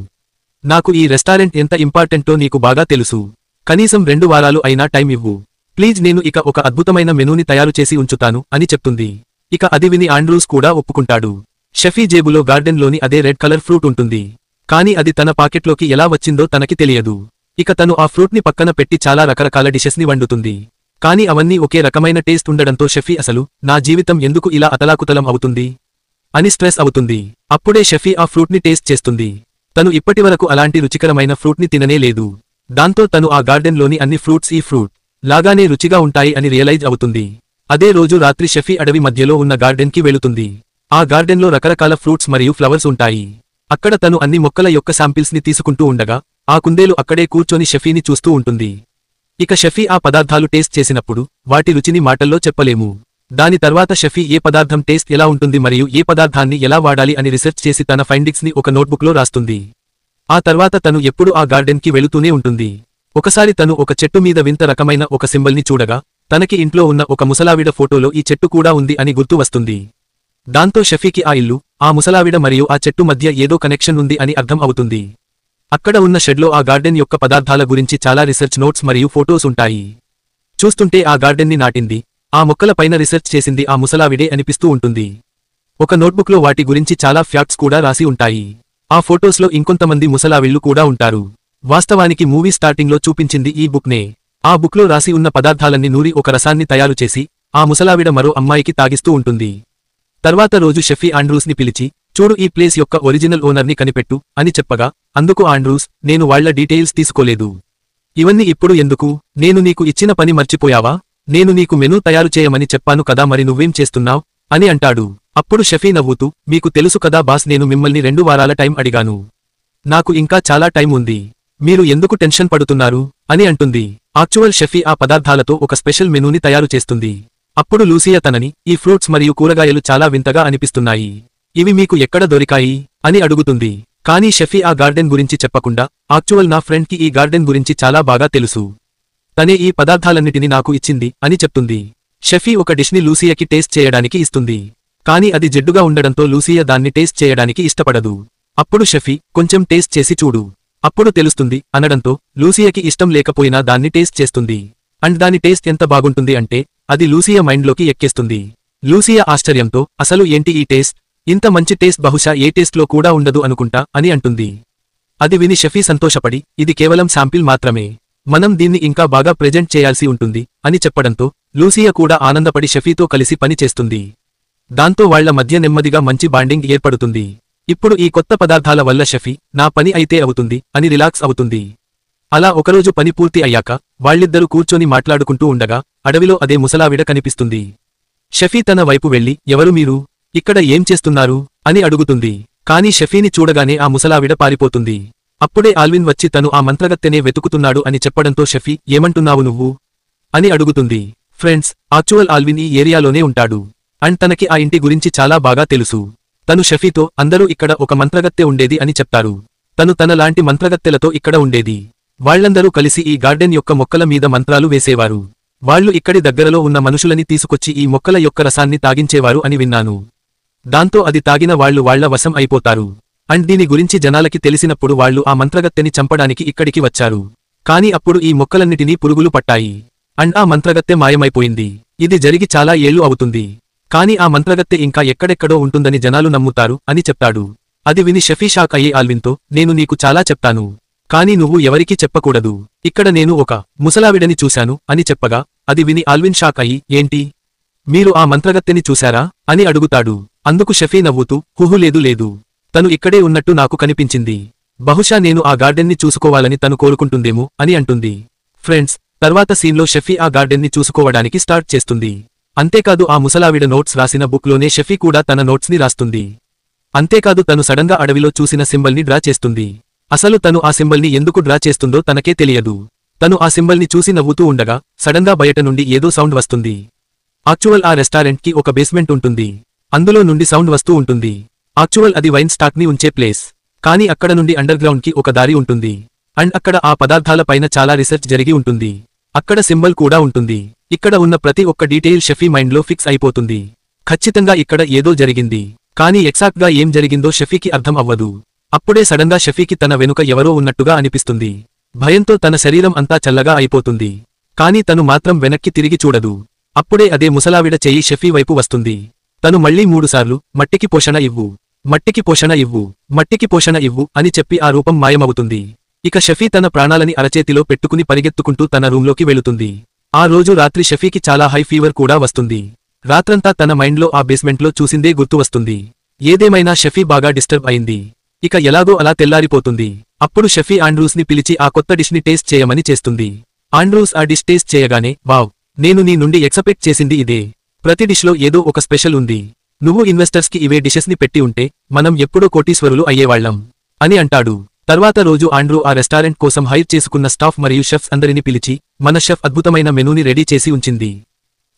నాకు ఈ రెస్టారెంట్ ఎంత ఇంపార్టెంటో నీకు బాగా తెలుసు, కనీసం 2 వారాలు అయినా టైం ఇవ్వు, ప్లీజ్ నేను ఇక ఒక అద్భుతమైన మెనూని తయారు చేసి ఉంచుతాను అని చెప్తుంది. ఇక అది విని ఆండ్రూస్ కూడా ఒప్పుకుంటాడు. షఫీ జేబులో గార్డెన్లోని అదే రెడ్ కలర్ ఫ్రూట్ ఉంటుంది. కానీ అది తన పాకెట్లోకి ఎలా వచ్చిందో తనకి తెలియదు. ఇక తను ఆ ఫ్రూట్ని పక్కన పెట్టి చాలా రకరకాల డిషెస్ని వండుతుంది. కానీ అవన్నీ ఒకే రకమైన టేస్ట్ ఉండడంతో షఫీ అసలు నా జీవితం ఎందుకు ఇలా అతలాకుతలం అవుతుంది అని స్ట్రెస్ అవుతుంది. అప్పుడే షఫీ ఆ ఫ్రూట్ని టేస్ట్ చేస్తుంది. తను ఇప్పటివరకు అలాంటి రుచికరమైన ఫ్రూట్ని తిననే లేదు. దాంతో తను ఆ గార్డెన్లోని అన్ని ఫ్రూట్స్ ఈ ఫ్రూట్ లాగానే రుచిగా ఉంటాయి అని రియలైజ్ అవుతుంది. అదే రోజు రాత్రి షఫీ అడవి మధ్యలో ఉన్న గార్డెన్కి వెళుతుంది. ఆ గార్డెన్లో రకరకాల ఫ్రూట్స్ మరియు ఫ్లవర్స్ ఉంటాయి. అక్కడ తను అన్ని మొక్కల యొక్క శాంపిల్స్ని తీసుకుంటూ ఉండగా ఆ కుందేలు అక్కడే కూర్చొని షఫీని చూస్తూ ఉంటుంది. ఇక షఫీ ఆ పదార్థాలు టేస్ట్ చేసినప్పుడు వాటి రుచిని మాటల్లో చెప్పలేము. దాని తర్వాత షఫీ ఏ పదార్థం టేస్ట్ ఎలా ఉంటుంది మరియు ఏ పదార్థాన్ని ఎలా వాడాలి అని రీసెర్చ్ చేసి తన ఫైండింగ్స్ని ఒక నోట్బుక్లో రాస్తుంది. ఆ తర్వాత తను ఎప్పుడూ ఆ గార్డెన్కి వెళుతూనే ఉంటుంది. ఒకసారి తను ఒక చెట్టు మీద వింత రకమైన ఒక సింబల్ని చూడగా తనకి ఇంట్లో ఉన్న ఒక ముసలావిడ ఫోటోలో ఈ చెట్టు కూడా ఉంది అని గుర్తు వస్తుంది. దాంతో షఫీకి ఆ ఇల్లు, ఆ ముసలావిడ మరియు ఆ చెట్టు మధ్య ఏదో కనెక్షన్ ఉంది అని అర్థం అవుతుంది. అక్కడ ఉన్న షెడ్లో ఆ గార్డెన్ యొక్క పదార్థాల గురించి చాలా రీసెర్చ్ నోట్స్ మరియు ఫోటోస్ ఉంటాయి. చూస్తుంటే ఆ గార్డెన్ని నాటింది, ఆ మొక్కల పైన రీసెర్చ్ చేసింది ఆ ముసలావిడే అనిపిస్తూ ఉంటుంది. ఒక నోట్బుక్లో వాటి గురించి చాలా ఫ్యాక్ట్స్ కూడా రాసి ఉంటాయి. ఆ ఫోటోస్లో ఇంకొంతమంది ముసలావిళ్లు కూడా ఉంటారు. వాస్తవానికి మూవీ స్టార్టింగ్లో చూపించింది ఈ బుక్నే. ఆ బుక్లో రాసి ఉన్న పదార్థాలన్నీ నూరి ఒక రసాన్ని తయారు చేసి ఆ ముసలావిడ మరో అమ్మాయికి తాగిస్తూ ఉంటుంది. తర్వాత రోజు షఫీ ఆండ్రూస్ని పిలిచి, చూడు ఈ ప్లేస్ యొక్క ఒరిజినల్ ఓనర్ని కనిపెట్టు అని చెప్పగా అందుకు ఆండ్రూస్, నేను వాళ్ల డీటెయిల్స్ తీసుకోలేదు. ఇవన్నీ ఇప్పుడు ఎందుకు? నేను నీకు ఇచ్చిన పని మర్చిపోయావా? నేను నీకు మెనూ తయారు చేయమని చెప్పాను కదా, మరి నువ్వేం చేస్తున్నావ్ అని అంటాడు. అప్పుడు షఫీ నవ్వుతూ, మీకు తెలుసు కదా బాస్, నేను మిమ్మల్ని 2 వారాల టైం అడిగాను. నాకు ఇంకా చాలా టైం ఉంది. మీరు ఎందుకు టెన్షన్ పడుతున్నారు అని అంటుంది. యాక్చువల్ షఫీ ఆ పదార్థాలతో ఒక స్పెషల్ మెనూని తయారు చేస్తుంది. అప్పుడు లూసియా తనని, ఈ ఫ్రూట్స్ మరియు కూరగాయలు చాలా వింతగా అనిపిస్తున్నాయి. ఇవి మీకు ఎక్కడ దొరికాయి అని అడుగుతుంది. కానీ షఫీ ఆ గార్డెన్ గురించి చెప్పకుండా, యాక్చువల్ నా ఫ్రెండ్కి ఈ గార్డెన్ గురించి చాలా బాగా తెలుసు. తనే ఈ పదార్థాలన్నిటిని నాకు ఇచ్చింది అని చెప్తుంది. షఫీ ఒక డిష్ని లూసియాకి టేస్ట్ చేయడానికి ఇస్తుంది. కానీ అది జెడ్డుగా ఉండడంతో లూసియా దాన్ని టేస్ట్ చేయడానికి ఇష్టపడదు. అప్పుడు షఫీ, కొంచెం టేస్ట్ చేసి చూడు, అప్పుడు తెలుస్తుంది అనడంతో లూసియాకి ఇష్టం లేకపోయినా దాన్ని టేస్ట్ చేస్తుంది. అండ్ దాని టేస్ట్ ఎంత బాగుంటుంది అంటే అది లూసియా మైండ్లోకి ఎక్కేస్తుంది. లూసియా ఆశ్చర్యంతో, అసలు ఏంటి ఈ టేస్ట్? ఇంత మంచి టేస్ట్ బహుశా ఏ టేస్ట్లో కూడా ఉండదు అనుకుంటా అని అంటుంది. అది విని షఫీ సంతోషపడి, ఇది కేవలం శాంపిల్ మాత్రమే, మనం దీన్ని ఇంకా బాగా ప్రెజెంట్ చేయాల్సి ఉంటుంది అని చెప్పడంతో లూసియా కూడా ఆనందపడి షఫీతో కలిసి పని చేస్తుంది. దాంతో వాళ్ల మధ్య నెమ్మదిగా మంచి బాండింగ్ ఏర్పడుతుంది. ఇప్పుడు ఈ కొత్త పదార్థాల వల్ల షఫీ, నా పని అయితే అవుతుంది అని రిలాక్స్ అవుతుంది. అలా ఒకరోజు పని పూర్తి అయ్యాక వాళ్ళిద్దరూ కూర్చొని మాట్లాడుకుంటూ ఉండగా అడవిలో అదే ముసలావిడ కనిపిస్తుంది. షఫీ తన వైపు వెళ్లి, ఎవరు మీరు? ఇక్కడ ఏం చేస్తున్నారు అని అడుగుతుంది. కానీ షఫీని చూడగానే ఆ ముసలావిడ పారిపోతుంది. అప్పుడే ఆల్విన్ వచ్చి తను ఆ మంత్రగత్తెనే వెతుకుతున్నాడు అని చెప్పడంతో షఫీ, ఏమంటున్నావు నువ్వు అని అడుగుతుంది. ఫ్రెండ్స్, యాక్చువల్ ఆల్విన్ ఈ ఏరియాలోనే ఉంటాడు. అండ్ తనకి ఆ ఇంటి గురించి చాలా బాగా తెలుసు. తను షఫీతో, అందరూ ఇక్కడ ఒక మంత్రగత్తె ఉండేది అని చెప్తారు. తను తన లాంటి మంత్రగత్తెలతో ఇక్కడ ఉండేది. వాళ్లందరూ కలిసి ఈ గార్డెన్ యొక్క మొక్కల మీద మంత్రాలు వేసేవారు. వాళ్లు ఇక్కడి దగ్గరలో ఉన్న మనుషులని తీసుకొచ్చి ఈ మొక్కల యొక్క రసాన్ని తాగించేవారు అని విన్నాను. దాంతో అది తాగిన వాళ్లు వాళ్ల వశం అయిపోతారు. అండ్ దీని గురించి జనాలకి తెలిసినప్పుడు వాళ్లు ఆ మంత్రగత్తెని చంపడానికి ఇక్కడికి వచ్చారు. కాని అప్పుడు ఈ మొక్కలన్నిటినీ పురుగులు పట్టాయి. అండ్ ఆ మంత్రగత్తె మాయమైపోయింది. ఇది జరిగి చాలా ఏళ్లు అవుతుంది. కాని ఆ మంత్రగత్తె ఇంకా ఎక్కడెక్కడో ఉంటుందని జనాలు నమ్ముతారు అని చెప్తాడు. అది విని షఫీ షాక్ అయ్యే ఆల్విన్తో, నేను నీకు చాలా చెప్తాను, కాని నువ్వు ఎవరికీ చెప్పకూడదు. ఇక్కడ నేను ఒక ముసలావిడని చూశాను అని చెప్పగా అది విని ఆల్విన్ షాక్ అయ్యి, ఏంటి? మీరు ఆ మంత్రగత్తెని చూశారా అని అడుగుతాడు. అందుకు షఫీ నవ్వుతూ, హుహు లేదు లేదు, తను ఇక్కడే ఉన్నట్టు నాకు కనిపించింది. బహుశా నేను ఆ గార్డెన్ని చూసుకోవాలని తను కోరుకుంటుందేమో అని అంటుంది. ఫ్రెండ్స్, తర్వాత సీన్లో షఫీ ఆ గార్డెన్ని చూసుకోవడానికి స్టార్ట్ చేస్తుంది. అంతేకాదు ఆ ముసలావిడ నోట్స్ రాసిన బుక్లోనే షఫీ కూడా తన నోట్స్ని రాస్తుంది. అంతేకాదు తను సడన్గా అడవిలో చూసిన సింబల్ని డ్రా చేస్తుంది. అసలు తను ఆ సింబల్ని ఎందుకు డ్రా చేస్తుందో తనకే తెలియదు. తను ఆ సింబల్ని చూసి నవ్వుతూ ఉండగా సడన్గా బయట నుండి ఏదో సౌండ్ వస్తుంది. యాక్చువల్ ఆ రెస్టారెంట్కి ఒక బేస్మెంట్ ఉంటుంది. అందులో నుండి సౌండ్ వస్తూ ఉంటుంది. యాక్చువల్ అది వైన్ స్టాక్ని ఉంచే ప్లేస్. కానీ అక్కడ నుండి అండర్గ్రౌండ్కి ఒక దారి ఉంటుంది. అండ్ అక్కడ ఆ పదార్థాల పైన చాలా రీసెర్చ్ జరిగి ఉంటుంది. అక్కడ సింబల్ కూడా ఉంటుంది. ఇక్కడ ఉన్న ప్రతి ఒక్క డీటెయిల్ షఫీ మైండ్లో ఫిక్స్ అయిపోతుంది. ఖచ్చితంగా ఇక్కడ ఏదో జరిగింది. కానీ ఎగ్జాక్ట్గా ఏం జరిగిందో షఫీకి అర్థం అవ్వదు. అప్పుడే సడన్గా షఫీకి తన వెనుక ఎవరో ఉన్నట్టుగా అనిపిస్తుంది. భయంతో తన శరీరం అంతా చల్లగా అయిపోతుంది. కాని తను మాత్రం వెనక్కి తిరిగి చూడదు. అప్పుడే అదే ముసలావిడ చెయ్యి షఫీ వైపు వస్తుంది. తను మళ్ళీ 3 సార్లు మట్టికి పోషణ ఇవ్వు, మట్టికి పోషణ ఇవ్వు, మట్టికి పోషణ ఇవ్వు అని చెప్పి ఆ రూపం మాయమవుతుంది. ఇక షఫీ తన ప్రాణాలని అరచేతిలో పెట్టుకుని పరిగెత్తుకుంటూ తన రూంలోకి వెళుతుంది. ఆ రోజు రాత్రి షఫీకి చాలా హై ఫీవర్ కూడా వస్తుంది. రాత్రంతా తన మైండ్లో ఆ బేస్మెంట్లో చూసిందే గుర్తు వస్తుంది. ఏదేమైనా షఫీ బాగా డిస్టర్బ్ అయింది. ఇక ఎలాగో అలా తెల్లారిపోతుంది. అప్పుడు షఫీ ఆండ్రూస్ని పిలిచి ఆ కొత్త డిష్ని టేస్ట్ చేయమని చేస్తుంది. ఆండ్రూస్ ఆ డిష్ టేస్ట్ చేయగానే, వావ్, నేను నీ నుండి ఎక్స్పెక్ట్ చేసింది ఇదే. ప్రతి డిష్లో ఏదో ఒక స్పెషల్ ఉంది. నువ్వు ఇన్వెస్టర్స్కి ఇవే డిషెస్ని పెట్టి ఉంటే మనం ఎప్పుడో కోటీశ్వరులు అయ్యేవాళ్లం అని అంటాడు. తర్వాత రోజు ఆండ్రూ ఆ రెస్టారెంట్ కోసం హైర్ చేసుకున్న స్టాఫ్ మరియు షెఫ్స్ అందరినీ పిలిచి మన షెఫ్ అద్భుతమైన మెనూని రెడీ చేసి ఉంచింది.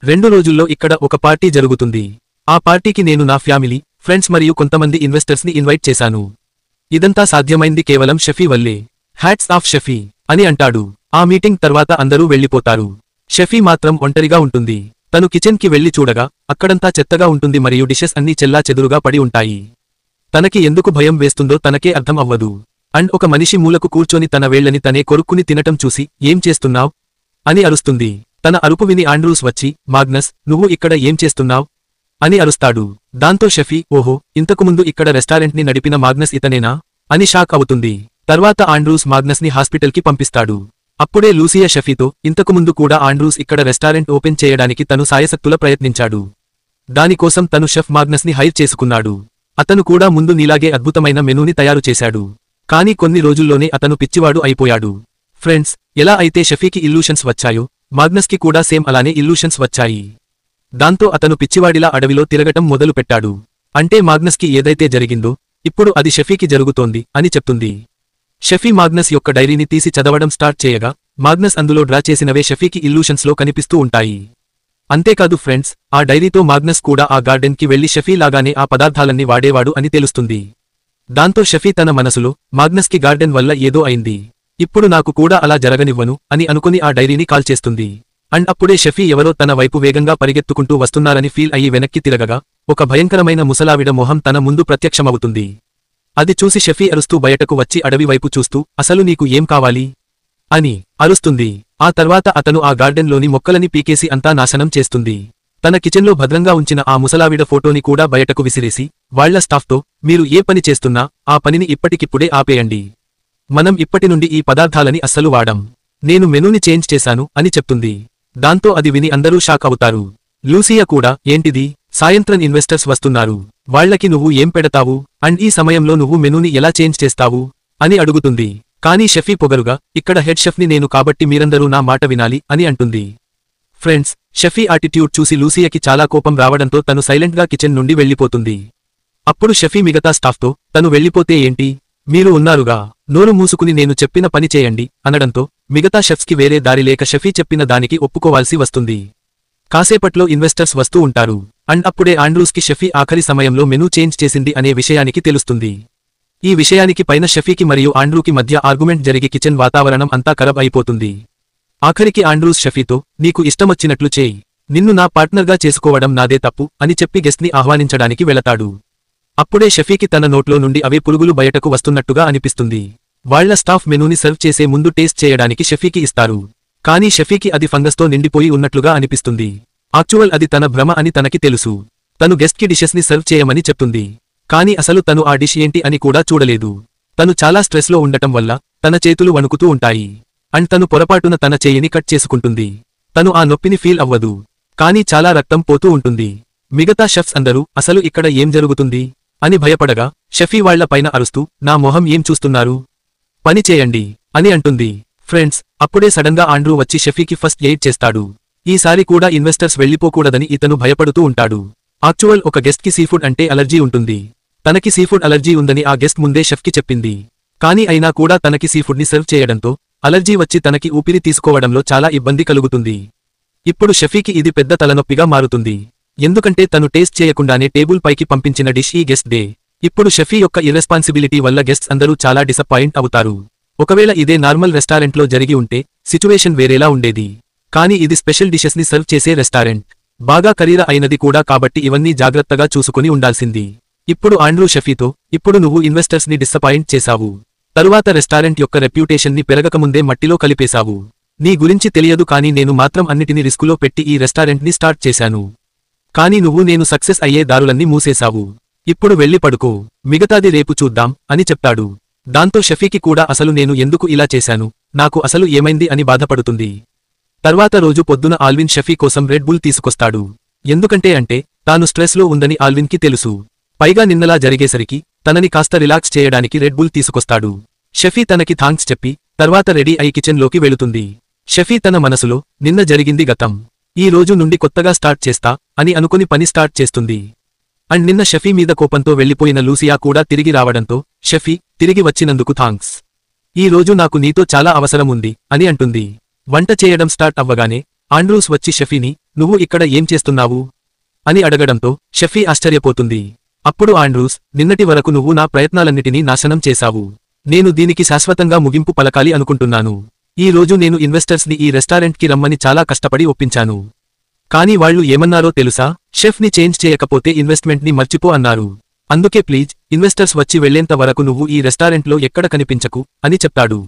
2 రోజుల్లో ఇక్కడ ఒక పార్టీ జరుగుతుంది. ఆ పార్టీకి నేను నా ఫ్యామిలీ, ఫ్రెండ్స్ మరియు కొంతమంది ఇన్వెస్టర్స్ని ఇన్వైట్ చేశాను. ఇదంతా సాధ్యమైంది కేవలం షఫీ వల్లే. హ్యాట్స్ ఆఫ్ షఫీ అని అంటాడు. ఆ మీటింగ్ తర్వాత అందరూ వెళ్లిపోతారు. షఫీ మాత్రం ఒంటరిగా ఉంటుంది. తను కిచెన్కి వెళ్లి చూడగా అక్కడంతా చెత్తగా ఉంటుంది మరియు డిషెస్ అన్నీ చెల్లా చెదురుగా పడి ఉంటాయి. తనకి ఎందుకు భయం వేస్తుందో తనకే అర్థం అవ్వదు. అండ్ ఒక మనిషి మూలకు కూర్చొని తన వేళ్లని తనే కొరుక్కుని తినటం చూసి ఏం చేస్తున్నావ్ అని అరుస్తుంది. తన అరుపు విని ఆండ్రూస్ వచ్చి మాగ్నస్, నువ్వు ఇక్కడ ఏం చేస్తున్నావ్ అని అరుస్తాడు. దాంతో షఫీ, ఓహో, ఇంతకుముందు ఇక్కడ రెస్టారెంట్ని నడిపిన మాగ్నస్ ఇతనేనా అని షాక్ అవుతుంది. తర్వాత ఆండ్రూస్ మాగ్నస్ని హాస్పిటల్కి పంపిస్తాడు. అప్పుడే లూసియా షఫీతో, ఇంతకుముందు కూడా ఆండ్రూస్ ఇక్కడ రెస్టారెంట్ ఓపెన్ చేయడానికి తను సాయశక్తుల ప్రయత్నించాడు. దానికోసం తను షెఫ్ మాగ్నస్ని హైర్ చేసుకున్నాడు. అతను కూడా ముందు నీలాగే అద్భుతమైన మెనూని తయారు చేశాడు. కానీ కొన్ని రోజుల్లోనే అతను పిచ్చివాడు అయిపోయాడు. ఫ్రెండ్స్, ఎలా అయితే షఫీకి ఇల్యూషన్స్ వచ్చాయో మాగ్నస్కి కూడా సేమ్ అలానే ఇల్యూషన్స్ వచ్చాయి. దాంతో అతను పిచ్చివాడిలా అడవిలో తిరగటం మొదలుపెట్టాడు. అంటే మాగ్నస్కి ఏదైతే జరిగిందో ఇప్పుడు అది షఫీకి జరుగుతోంది అని చెప్తుంది. షఫీ మాగ్నస్ యొక్క డైరీని తీసి చదవడం స్టార్ట్ చేయగా మాగ్నస్ అందులో డ్రా చేసినవే షఫీకి ఇల్యూషన్స్లో కనిపిస్తూ ఉంటాయి. అంతేకాదు ఫ్రెండ్స్, ఆ డైరీతో మాగ్నస్ కూడా ఆ గార్డెన్కి వెళ్లి షఫీ లాగానే ఆ పదార్థాలన్నీ వాడేవాడు అని తెలుస్తుంది. దాంతో షఫీ తన మనసులో మాగ్నస్కి గార్డెన్ వల్ల ఏదో అయింది, ఇప్పుడు నాకు కూడా అలా జరగనివ్వను అని అనుకుని ఆ డైరీని కాల్ చేస్తుంది. అండ్ అప్పుడే షఫీ ఎవరో తన వైపు వేగంగా పరిగెత్తుకుంటూ వస్తున్నారని ఫీల్ అయ్యి వెనక్కి తిరగగా ఒక భయంకరమైన ముసలావిడ మొహం తన ముందు ప్రత్యక్షమవుతుంది. అది చూసి షఫీ అరుస్తూ బయటకు వచ్చి అడవి వైపు చూస్తూ, అసలు నీకు ఏం కావాలి అని అరుస్తుంది. ఆ తర్వాత అతను ఆ గార్డెన్లోని మొక్కలని పీకేసి అంతా నాశనం చేస్తుంది. తన కిచెన్లో భద్రంగా ఉంచిన ఆ ముసలావిడ ఫోటోని కూడా బయటకు విసిరేసి వాళ్ల స్టాఫ్తో, మీరు ఏ పని చేస్తున్నా ఆ పనిని ఇప్పటికిప్పుడే ఆపేయండి. మనం ఇప్పటి నుండి ఈ పదార్థాలని అస్సలు వాడం. నేను మెనూని చేంజ్ చేశాను అని చెప్తుంది. దాంతో అది విని అందరూ షాక్ అవుతారు. లూసియా కూడా, ఏంటిది, సాయంత్రం ఇన్వెస్టర్స్ వస్తున్నారు, వాళ్లకి నువ్వు ఏం పెడతావు అండ్ ఈ సమయంలో నువ్వు మెనూని ఎలా చేంజ్ చేస్తావు అని అడుగుతుంది. కానీ షఫీ పొగరుగా, ఇక్కడ హెడ్ షెఫ్ని నేను కాబట్టి మీరందరూ నా మాట వినాలి అని అంటుంది. ఫ్రెండ్స్, షఫీ ఆటిట్యూడ్ చూసి లూసియాకి చాలా కోపం రావడంతో తను సైలెంట్గా కిచెన్ నుండి వెళ్లిపోతుంది. అప్పుడు షఫీ మిగతా స్టాఫ్తో, తను వెళ్లిపోతే ఏంటి, మీరు ఉన్నారుగా, నోరు మూసుకుని నేను చెప్పిన పని చేయండి అనడంతో మిగతా షెఫ్స్కి వేరే దారి లేక షఫీ చెప్పిన దానికి ఒప్పుకోవాల్సి వస్తుంది. కాసేపట్లో ఇన్వెస్టర్స్ వస్తూ ఉంటారు. అండ్ అప్పుడే ఆండ్రూస్కి షఫీ ఆఖరి సమయంలో మెనూ చేంజ్ చేసింది అనే విషయానికి తెలుస్తుంది. ఈ విషయానికి పైన షఫీకి మరియు ఆండ్రూకి మధ్య ఆర్గ్యుమెంట్ జరిగి కిచెన్ వాతావరణం అంతా ఖరాబ్ అయిపోతుంది. ఆఖరికి ఆండ్రూస్ షఫీతో, నీకు ఇష్టమొచ్చినట్లు చేయి, నిన్ను నా పార్ట్నర్గా చేసుకోవడం నాదే తప్పు అని చెప్పి గెస్ట్ని ఆహ్వానించడానికి వెళతాడు. అప్పుడే షఫీకి తన నోట్లో నుండి అవే పురుగులు బయటకు వస్తున్నట్టుగా అనిపిస్తుంది. వాళ్ల స్టాఫ్ మెనూని సర్వ్ చేసే ముందు టేస్ట్ చేయడానికి షఫీకి ఇస్తారు. కానీ షఫీకి అది ఫంగస్తో నిండిపోయి ఉన్నట్లుగా అనిపిస్తుంది. యాక్చువల్ అది తన భ్రమ అని తనకి తెలుసు. తను గెస్ట్కి డిషెస్ని సర్వ్ చేయమని చెప్తుంది. కానీ అసలు తను ఆ డిష్ ఏంటి అని కూడా చూడలేదు. తను చాలా స్ట్రెస్లో ఉండటం వల్ల తన చేతులు వణుకుతూ ఉంటాయి. అండ్ తను పొరపాటున తన చేయిని కట్ చేసుకుంటుంది. తను ఆ నొప్పిని ఫీల్ అవ్వదు. కానీ చాలా రక్తం పోతూ ఉంటుంది. మిగతా షెఫ్స్ అందరూ అసలు ఇక్కడ ఏం జరుగుతుంది అని భయపడగా షఫీ వాళ్ల పైన అరుస్తూ, నా మొహం ఏం చూస్తున్నారు, పని చేయండి అని అంటుంది. ఫ్రెండ్స్, అప్పుడే సడన్గా ఆండ్రూ వచ్చి షఫీకి ఫస్ట్ ఎయిడ్ చేస్తాడు. ఈసారి కూడా ఇన్వెస్టర్స్ వెళ్లిపోకూడదని ఇతను భయపడుతూ ఉంటాడు. యాక్చువల్ ఒక గెస్ట్కి సీఫుడ్ అంటే అలర్జీ ఉంటుంది. తనకి సీఫుడ్ అలర్జీ ఉందని ఆ గెస్ట్ ముందే షెఫ్కి చెప్పింది. కానీ అయినా కూడా తనకి సీఫుడ్ని సర్వ్ చేయడంతో అలర్జీ వచ్చి తనకి ఊపిరి తీసుకోవడంలో చాలా ఇబ్బంది కలుగుతుంది. ఇప్పుడు షఫీకి ఇది పెద్ద తలనొప్పిగా మారుతుంది. ఎందుకంటే తను టేస్ట్ చేయకుండానే టేబుల్ పైకి పంపించిన డిష్ ఈ గెస్ట్ డే. ఇప్పుడు షఫీ యొక్క ఇర్రెస్పాన్సిబిలిటీ వల్ల గెస్ట్స్ అందరూ చాలా డిసప్పాయింట్ అవుతారు. ఒకవేళ ఇదే నార్మల్ రెస్టారెంట్లో జరిగి ఉంటే సిచ్యువేషన్ వేరేలా ఉండేది. కానీ ఇది స్పెషల్ డిషెస్ని సర్వ్ చేసే రెస్టారెంట్, బాగా ఖరీద అయినది కూడా కాబట్టి ఇవన్నీ జాగ్రత్తగా చూసుకుని ఉండాల్సింది. ఇప్పుడు ఆండ్రూ షఫీతో, ఇప్పుడు నువ్వు ఇన్వెస్టర్స్ని డిసప్పాయింట్ చేశావు. తరువాత రెస్టారెంట్ యొక్క రెప్యూటేషన్ని పెరగకముందే మట్టిలో కలిపేశావు. నీ గురించి తెలియదు కానీ నేను మాత్రం అన్నిటిని రిస్కులో పెట్టి ఈ రెస్టారెంట్ని స్టార్ట్ చేశాను. కానీ నువ్వు నేను సక్సెస్ అయ్యే దారులన్నీ మూసేశావు. ఇప్పుడు వెళ్ళి పడుకో, మిగతాది రేపు చూద్దాం అని చెప్తాడు. దాంతో షఫీకి కూడా అసలు నేను ఎందుకు ఇలా చేశాను, నాకు అసలు ఏమైంది అని బాధపడుతుంది. తర్వాత రోజు పొద్దున ఆల్విన్ షఫీ కోసం రెడ్ బుల్ తీసుకొస్తాడు. ఎందుకంటే తాను స్ట్రెస్ లో ఉందని ఆల్విన్ కి తెలుసు. పైగా నిన్నలా జరిగేసరికి తనని కాస్త రిలాక్స్ చేయడానికి రెడ్ బుల్ తీసుకొస్తాడు. షఫీ తనకి థాంక్స్ చెప్పి తర్వాత రెడీ అయి కిచెన్ లోకి వెళుతుంది. షఫీ తన మనసులో నిన్న జరిగింది గతం, ఈ రోజు నుండి కొత్తగా స్టార్ట్ చేస్తా అని అనుకుని పని స్టార్ట్ చేస్తుంది. అండ్ నిన్న షఫీ మీద కోపంతో వెళ్లిపోయిన లూసియా కూడా తిరిగి రావడంతో షఫీ, తిరిగి వచ్చినందుకు థాంక్స్. ఈ రోజు నాకు నీతో చాలా అవసరం ఉంది అని అంటుంది. వంట చేయడం స్టార్ట్ అవ్వగానే ఆండ్రూస్ వచ్చి షఫీని, నువ్వు ఇక్కడ ఏం చేస్తున్నావు అని అడగడంతో షఫీ ఆశ్చర్యపోతుంది. అప్పుడు ఆండ్రూస్, నిన్నటి వరకు నువ్వు నా ప్రయత్నాలన్నిటినీ నాశనం చేశావు. నేను దీనికి శాశ్వతంగా ముగింపు పలకాలి అనుకుంటున్నాను. ఈ రోజు నేను ఇన్వెస్టర్స్ ని ఈ రెస్టారెంట్ కి రమ్మని చాలా కష్టపడి ఒప్పించాను. కానీ వాళ్ళు ఏమన్నారో తెలుసా? షెఫ్ ని చేంజ్ చేయకపోతే ఇన్వెస్ట్మెంట్ ని మర్చిపో అన్నారు. అందుకే ప్లీజ్ ఇన్వెస్టర్స్ వచ్చి వెళ్లేంత వరకు నువ్వు ఈ రెస్టారెంట్లో ఎక్కడ కనిపించకు అని చెప్తాడు.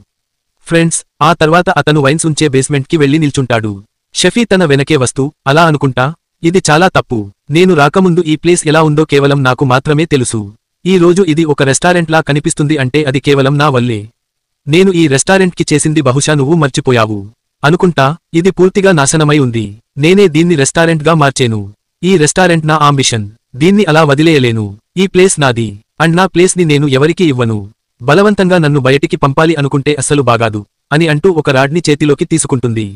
ఫ్రెండ్స్, ఆ తర్వాత అతను వైన్స్ ఉంచే బేస్మెంట్ కి వెళ్లి నిల్చుంటాడు. షఫీ తన వెనకే వస్తూ, అలా అనుకుంటా, ఇది చాలా తప్పు. నేను రాకముందు ఈ ప్లేస్ ఎలా ఉందో కేవలం నాకు మాత్రమే తెలుసు. ఈ రోజు ఇది ఒక రెస్టారెంట్లా కనిపిస్తుంది అంటే అది కేవలం నా వల్లే. నేను ఈ రెస్టారెంట్ కి చేసింది బహుశా నువ్వు మర్చిపోయావు అనుకుంటా. ఇది పూర్తిగా నాశనమై ఉంది. నేనే దీన్ని రెస్టారెంట్ గా మార్చేను. ఈ రెస్టారెంట్ నా ఆంబిషన్. దీన్ని అలా వదిలేయలేను. ఈ ప్లేస్ నాది అండ్ నా ప్లేస్ ని నేను ఎవరికీ ఇవ్వను. బలవంతంగా నన్ను బయటికి పంపాలి అనుకుంటే అస్సలు బాగాదు అని అంటూ ఒక రాడ్ని చేతిలోకి తీసుకుంటుంది.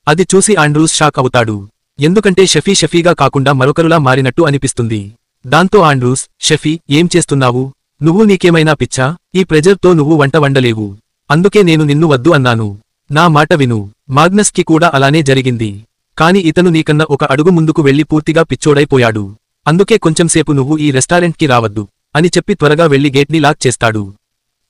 అది చూసి ఆండ్రూస్ షాక్ అవుతాడు. ఎందుకంటే షఫీగా కాకుండా మరొకరులా మారినట్టు అనిపిస్తుంది. దాంతో ఆండ్రూస్, షఫీ, ఏం చేస్తున్నావు? నువ్వు నీకేమైనా పిచ్చా? ఈ ప్రెజర్తో నువ్వు వంట వండలేవు. అందుకే నేను నిన్ను వద్దు అన్నాను. నా మాట విను. మాగ్నస్ కి కూడా అలానే జరిగింది. కాని ఇతను నీకన్నా ఒక అడుగు ముందుకు వెళ్లి పూర్తిగా పిచ్చోడైపోయాడు. అందుకే కొంచెంసేపు నువ్వు ఈ రెస్టారెంట్ కి రావద్దు అని చెప్పి త్వరగా వెళ్లి గేట్ని లాక్ చేస్తాడు.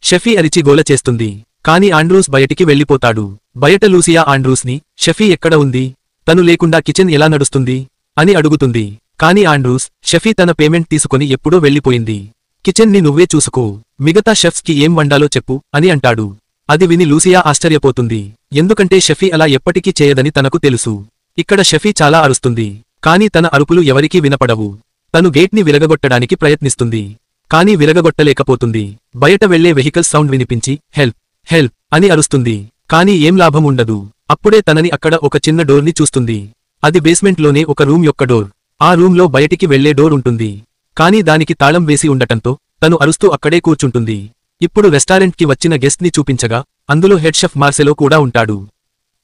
షఫీ అరిచి గోల చేస్తుంది. కాని ఆండ్రూస్ బయటికి వెళ్లిపోతాడు. బయట లూసియా ఆండ్రూస్ ని, షఫీ ఎక్కడ ఉంది? తను లేకుండా కిచెన్ ఎలా నడుస్తుంది అని అడుగుతుంది. కాని ఆండ్రూస్, షఫీ తన పేమెంట్ తీసుకుని ఎప్పుడో వెళ్లిపోయింది. కిచెన్ ని నువ్వే చూసుకో. మిగతా షెఫ్స్ కి ఏం వండాలో చెప్పు అని అంటాడు. అది విని లూసియా ఆశ్చర్యపోతుంది. ఎందుకంటే షఫీ అలా ఎప్పటికీ చేయదని తనకు తెలుసు. ఇక్కడ షఫీ చాలా అరుస్తుంది. కాని తన అరుపులు ఎవరికీ వినపడవు. తను గేట్ని విరగగొట్టడానికి ప్రయత్నిస్తుంది. కాని విరగగొట్టలేకపోతుంది. బయట వెళ్లే వెహికల్స్ సౌండ్ వినిపించి హెల్ప్ హెల్ప్ అని అరుస్తుంది. కాని ఏం లాభం ఉండదు. అప్పుడే తనని అక్కడ ఒక చిన్న డోర్ని చూస్తుంది. అది బేస్మెంట్లోనే ఒక రూమ్ యొక్క డోర్. ఆ రూంలో బయటికి వెళ్లే డోర్ ఉంటుంది. కాని దానికి తాళం వేసి ఉండటంతో తను అరుస్తూ అక్కడే కూర్చుంటుంది. ఇప్పుడు రెస్టారెంట్ కి వచ్చిన గెస్ట్ ని చూపించగా అందులో హెడ్ షెఫ్ మార్సెలో కూడా ఉంటాడు.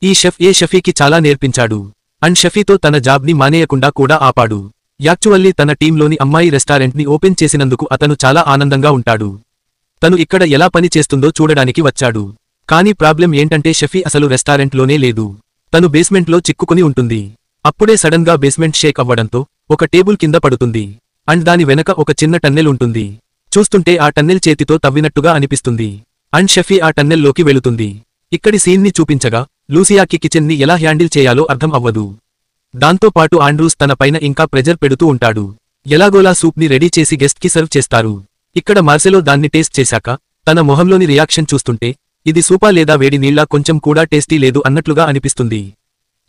ఈ షెఫ్ షఫీకి చాలా నేర్పించాడు. అండ్ షఫీతో తన జాబ్ ని మానేయకుండా కూడా ఆపాడు. యాక్చువల్లీ తన టీంలోని అమ్మాయి రెస్టారెంట్ ని ఓపెన్ చేసినందుకు అతను చాలా ఆనందంగా ఉంటాడు. తను ఇక్కడ ఎలా పని చేస్తుందో చూడడానికి వచ్చాడు. కానీ ప్రాబ్లం ఏంటంటే షఫీ అసలు రెస్టారెంట్లోనే లేదు. తను బేస్మెంట్లో చిక్కుకుని ఉంటుంది. అప్పుడే సడన్ గా బేస్మెంట్ షేక్ అవ్వడంతో ఒక టేబుల్ కింద పడుతుంది. అండ్ దాని వెనక ఒక చిన్న టన్నెల్ ఉంటుంది. చూస్తుంటే ఆ టన్నెల్ చేతితో తవ్వినట్టుగా అనిపిస్తుంది. అండ్ షఫీ ఆ టన్నెల్లోకి వెళుతుంది. ఇక్కడి సీన్ని చూపించగా లూసియాకి కిచెన్ ని ఎలా హ్యాండిల్ చేయాలో అర్థం అవ్వదు. దాంతో పాటు ఆండ్రూస్ తన పైన ఇంకా ప్రెజర్ పెడుతూ ఉంటాడు. ఎలాగోలా సూప్ ని రెడీ చేసి గెస్ట్ కి సర్వ్ చేస్తారు. ఇక్కడ మార్సెలో దాన్ని టేస్ట్ చేశాక తన మొహంలోని రియాక్షన్ చూస్తుంటే ఇది సూపా లేదా వేడి నీళ్లా కొంచెం కూడా టేస్టీ లేదు అన్నట్లుగా అనిపిస్తుంది.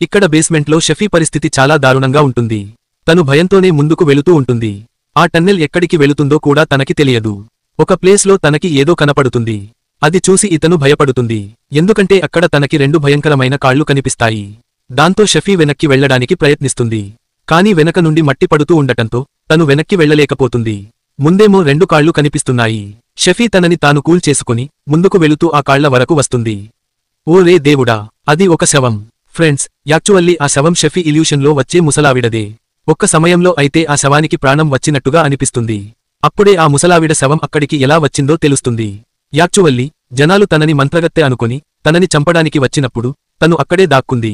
ఇక్కడ బేస్మెంట్లో షఫీ పరిస్థితి చాలా దారుణంగా ఉంటుంది. తను భయంతోనే ముందుకు వెళుతూ ఉంటుంది. ఆ టన్నెల్ ఎక్కడికి వెళుతుందో కూడా తనకి తెలియదు. ఒక ప్లేస్లో తనకి ఏదో కనపడుతుంది. అది చూసి ఇతను భయపడుతుంది. ఎందుకంటే అక్కడ తనకి 2 భయంకరమైన కాళ్లు కనిపిస్తాయి. దాంతో షఫీ వెనక్కి వెళ్లడానికి ప్రయత్నిస్తుంది. కాని వెనక నుండి మట్టి పడుతూ ఉండటంతో తను వెనక్కి వెళ్లలేకపోతుంది. ముందేమో 2 కాళ్లు కనిపిస్తున్నాయి. షఫీ తనని తాను కూల్ చేసుకుని ముందుకు వెళుతూ ఆ కాళ్ల వరకు వస్తుంది. ఓ రే దేవుడా, అది ఒక శవం. ఫ్రెండ్స్, యాక్చువల్లీ ఆ శవం షఫీ ఇల్యూషన్లో వచ్చే ముసలావిడదే. ఒక్క సమయంలో అయితే ఆ శవానికి ప్రాణం వచ్చినట్టుగా అనిపిస్తుంది. అప్పుడే ఆ ముసలావిడ శవం అక్కడికి ఎలా వచ్చిందో తెలుస్తుంది. యాక్చువల్లీ జనాలు తనని మంత్రగత్తె అనుకొని తనని చంపడానికి వచ్చినప్పుడు తను అక్కడే దాక్కుంది.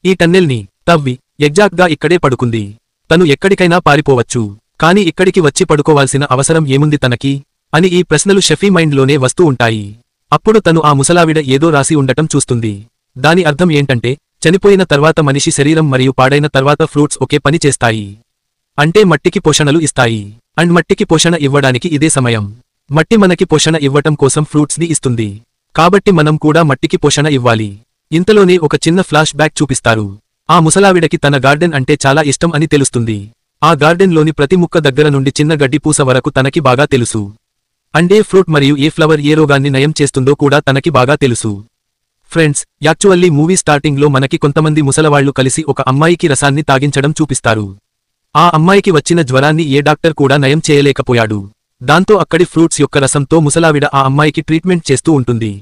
ఈ టన్నెల్ని తవ్వి ఎగ్జాక్ట్గా ఇక్కడే పడుకుంది. తను ఎక్కడికైనా పారిపోవచ్చు. కాని ఇక్కడికి వచ్చి పడుకోవాల్సిన అవసరం ఏముంది తనకి అని ఈ ప్రశ్నలు షఫీ మైండ్లోనే వస్తూ ఉంటాయి. అప్పుడు తను ఆ ముసలావిడ ఏదో రాసి ఉండటం చూస్తుంది. దాని అర్థం ఏంటంటే చనిపోయిన తర్వాత మనిషి శరీరం మరియు పాడైన తర్వాత ఫ్రూట్స్ ఒకే పని చేస్తాయి. అంటే మట్టికి పోషణలు ఇస్తాయి. అండ్ మట్టికి పోషణ ఇవ్వడానికి ఇదే సమయం. మట్టి మనకి పోషణ ఇవ్వటం కోసం ఫ్రూట్స్ ని ఇస్తుంది. కాబట్టి మనం కూడా మట్టికి పోషణ ఇవ్వాలి. ఇంతలోనే ఒక చిన్న ఫ్లాష్ బ్యాక్ చూపిస్తారు. ఆ ముసలావిడకి తన గార్డెన్ అంటే చాలా ఇష్టం అని తెలుస్తుంది. ఆ గార్డెన్లోని ప్రతి ముక్క దగ్గర నుండి చిన్న గడ్డిపూస వరకు తనకి బాగా తెలుసు. అండ్ ఏ ఫ్రూట్ మరియు ఏ ఫ్లవర్ ఏ రోగాన్ని నయం చేస్తుందో కూడా తనకి బాగా తెలుసు. ఫ్రెండ్స్, యాక్చువల్లీ మూవీ స్టార్టింగ్లో మనకి కొంతమంది ముసలవాళ్లు కలిసి ఒక అమ్మాయికి రసాన్ని తాగించడం చూపిస్తారు. ఆ అమ్మాయికి వచ్చిన జ్వరాన్ని ఏ డాక్టర్ కూడా నయం చేయలేకపోయాడు. దాంతో అక్కడి ఫ్రూట్స్ యొక్క రసంతో ముసలావిడ ఆ అమ్మాయికి ట్రీట్మెంట్ చేస్తూ ఉంటుంది.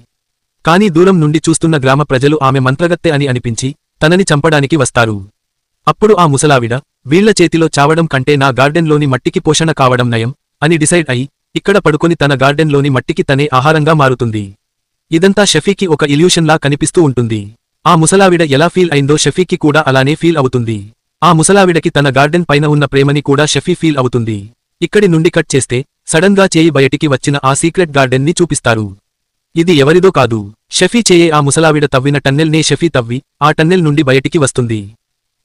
కానీ దూరం నుండి చూస్తున్న గ్రామ ప్రజలు ఆమె మంత్రగత్తె అని అనిపించి తనని చంపడానికి వస్తారు. అప్పుడు ఆ ముసలావిడ, వీళ్ల చేతిలో చావడం కంటే నా గార్డెన్లోని మట్టికి పోషణ కావడం నయం అని డిసైడ్ అయి ఇక్కడ పడుకొని తన గార్డెన్లోని మట్టికి తనే ఆహారంగా మారుతుంది. ఇదంతా షఫీకి ఒక ఇల్యూషన్లా కనిపిస్తూ ఉంటుంది. ఆ ముసలావిడ ఎలా ఫీల్ అయిందో షఫీకి కూడా అలానే ఫీల్ అవుతుంది. ఆ ముసలావిడకి తన గార్డెన్ పైన ఉన్న ప్రేమని కూడా షఫీ ఫీల్ అవుతుంది. ఇక్కడి నుండి కట్ చేస్తే సడన్ గా చేయి బయటికి వచ్చిన ఆ సీక్రెట్ గార్డెన్ ని చూపిస్తారు. ఇది ఎవరిదో కాదు, షఫీ చేయే ఆ ముసలావిడ తవ్విన టన్నెల్ నే షఫీ తవ్వి ఆ టన్నెల్ నుండి బయటికి వస్తుంది.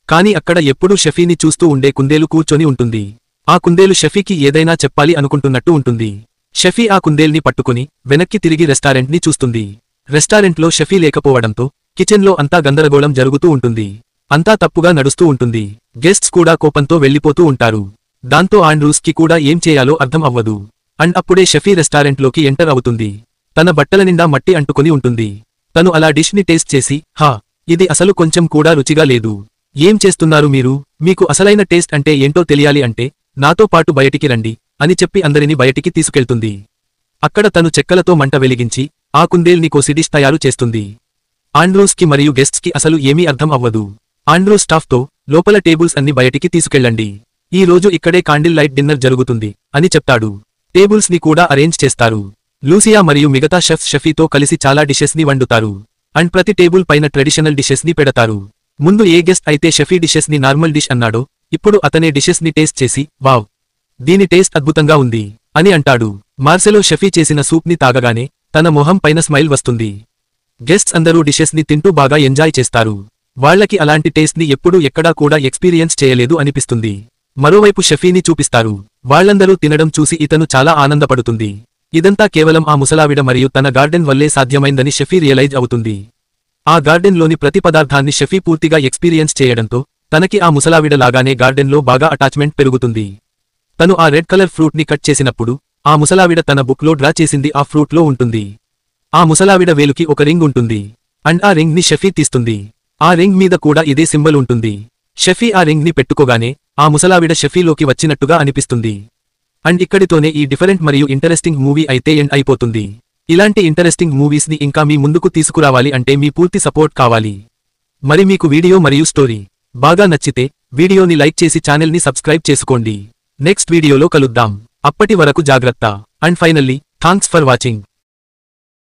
కాని అక్కడ ఎప్పుడూ షఫీని చూస్తూ ఉండే కుందేలు కూర్చొని ఉంటుంది. ఆ కుందేలు షఫీకి ఏదైనా చెప్పాలి అనుకుంటున్నట్టు ఉంటుంది. షఫీ ఆ కుందేల్ని పట్టుకుని వెనక్కి తిరిగి రెస్టారెంట్ ని చూస్తుంది. రెస్టారెంట్లో షఫీ లేకపోవడంతో కిచెన్లో అంతా గందరగోళం జరుగుతూ ఉంటుంది. అంతా తప్పుగా నడుస్తూ ఉంటుంది. గెస్ట్స్ కూడా కోపంతో వెళ్లిపోతూ ఉంటారు. దాంతో ఆండ్రూస్ కి కూడా ఏం చేయాలో అర్థం అవ్వదు. అండ్ అప్పుడే షఫీ రెస్టారెంట్లోకి ఎంటర్ అవుతుంది. తన బట్టల నిండా మట్టి అంటుకుని ఉంటుంది. తను అలా డిష్ ని టేస్ట్ చేసి, హా, ఇది అసలు కొంచెం కూడా రుచిగా లేదు. ఏం చేస్తున్నారు మీరు? మీకు అసలైన టేస్ట్ అంటే ఏంటో తెలియాలి అంటే నాతో పాటు బయటికి రండి అని చెప్పి అందరినీ బయటికి తీసుకెళ్తుంది. అక్కడ తను చెక్కలతో మంట వెలిగించి ఆ కుందేల్ని కోసి డిష్ తయారు చేస్తుంది. ఆండ్రూస్ కి మరియు గెస్ట్స్ కి అసలు ఏమీ అర్థం అవ్వదు. ఆండ్రూస్ స్టాఫ్తో, లోపల టేబుల్స్ అన్ని బయటికి తీసుకెళ్ళండి. ఈ రోజు ఇక్కడే కాండిల్ లైట్ డిన్నర్ జరుగుతుంది అని చెప్తాడు. టేబుల్స్ ని కూడా అరేంజ్ చేస్తారు. లూసియా మరియు మిగతా షెఫ్స్ షఫీతో కలిసి చాలా డిషెస్ ని వండుతారు. అండ్ ప్రతి టేబుల్ పైన ట్రెడిషనల్ డిషెస్ ని పెడతారు. ముందు ఏ గెస్ట్ అయితే షఫీ డిషెస్ ని నార్మల్ డిష్ అన్నాడో ఇప్పుడు అతనే డిషెస్ ని టేస్ట్ చేసి, వావ్, దీని టేస్ట్ అద్భుతంగా ఉంది అని అంటాడు. మార్సెలో షఫీ చేసిన సూప్ ని తాగగానే తన మొహం పైన స్మైల్ వస్తుంది. గెస్ట్స్ అందరూ డిషెస్ ని తింటూ బాగా ఎంజాయ్ చేస్తారు. వాళ్లకి అలాంటి టేస్ట్ ని ఎప్పుడూ ఎక్కడా కూడా ఎక్స్పీరియన్స్ చేయలేదు అనిపిస్తుంది. మరోవైపు షఫీని చూపిస్తారు. వాళ్లందరూ తినడం చూసి ఇతను చాలా ఆనందపడుతుంది. ఇదంతా కేవలం ఆ ముసలావిడ మరియు తన గార్డెన్ వల్లే సాధ్యమైందని షఫీ రియలైజ్ అవుతుంది. ఆ గార్డెన్లోని ప్రతి పదార్థాన్ని షఫీ పూర్తిగా ఎక్స్పీరియన్స్ చేయడంతో తనకి ఆ ముసలావిడ లాగానే గార్డెన్లో బాగా అటాచ్మెంట్ పెరుగుతుంది. తను ఆ రెడ్ కలర్ ఫ్రూట్ ని కట్ చేసినప్పుడు ఆ ముసలావిడ తన బుక్ లో డ్రా చేసింది ఆ ఫ్రూట్ లో ఉంటుంది. ఆ ముసలావిడ వేలుకి ఒక రింగ్ ఉంటుంది. అండ్ ఆ రింగ్ ని షఫీ తీస్తుంది. ఆ రింగ్ మీద కూడా ఇదే సింబల్ ఉంటుంది. షఫీ ఆ రింగ్ ని పెట్టుకోగానే ఆ ముసలావిడ షఫీలోకి వచ్చినట్టుగా అనిపిస్తుంది. అండ్ ఇక్కడితోనే ఈ డిఫరెంట్ మరియు ఇంటరెస్టింగ్ మూవీ అయితే ఎండ్ అయిపోతుంది. ఇలాంటి ఇంటరెస్టింగ్ మూవీస్ ని ఇంకా మీ ముందుకు తీసుకురావాలి అంటే మీ పూర్తి సపోర్ట్ కావాలి. మరి మీకు వీడియో మరియు స్టోరీ బాగా నచ్చితే వీడియోని లైక్ చేసి ఛానల్ ని సబ్స్క్రైబ్ చేసుకోండి. నెక్స్ట్ వీడియోలో కలుద్దాం. అప్పటి వరకు జాగ్రత్త. And finally, thanks for watching.